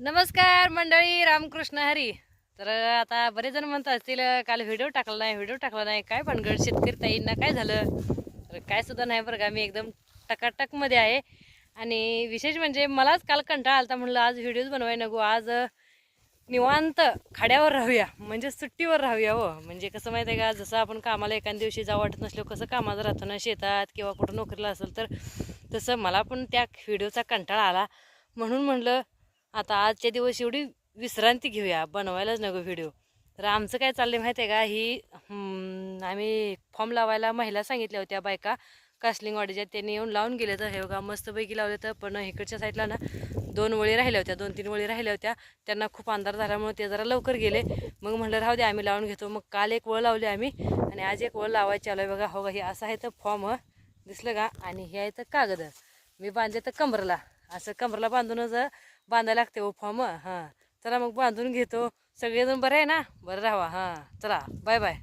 नमस्कार मंडळी, रामकृष्ण हरी. तर आता बरेच जण म्हणत असतील काल व्हिडिओ टाकला नाही काय भानगड, शेतकरी ताईंना काय झालं. तर काय सुद्धा नाही बरं का, मी एकदम टकाटकमध्ये आहे. आणि विशेष म्हणजे मलाच काल कंटाळा आलता, म्हणलं आज व्हिडिओज बनवाय नको, आज निवांत खाड्यावर राहूया, म्हणजे सुट्टीवर राहूया. हो म्हणजे कसं माहिती आहे का, जसं आपण कामाला एखाद्या दिवशी जावं वाटत नसलो कसं कामाला राहतो ना, शेतात किंवा कुठं नोकरीला असेल, तर तसं मला पण त्या व्हिडिओचा कंटाळा आला. म्हणून म्हणलं आता आजच्या दिवस एवढी विश्रांती घेऊया, बनवायलाच नको व्हिडिओ. तर आमचं काय चाललंय माहिती आहे का, ही आम्ही फॉर्म लावायला महिला सांगितल्या होत्या, बायका कासलिंगवाडीच्या, त्यांनी येऊन लावून गेले. तर हे बघा मस्तपैकी लावले. तर पण इकडच्या साईडला ना 2 वळी राहिल्या होत्या, 2-3 वळी राहिल्या होत्या. त्यांना खूप अंधार झाल्यामुळे ते जरा लवकर गेले. मग म्हणलं राहू दे, आम्ही लावून घेतो. मग काल एक वळ लावली आम्ही आणि आज एक वळ लावायची आलो आहे. बघा हो, हे असं आहे तर फॉर्म दिसलं का, आणि हे आहे तर कागद मी बांधले तर कमरला, असं कमरला बांधूनच बांधायला लागते हो फॉर्म. हां चला मग बांधून घेतो. सगळेजण बरं आहे ना, बरं राहावा. हां चला, बाय बाय.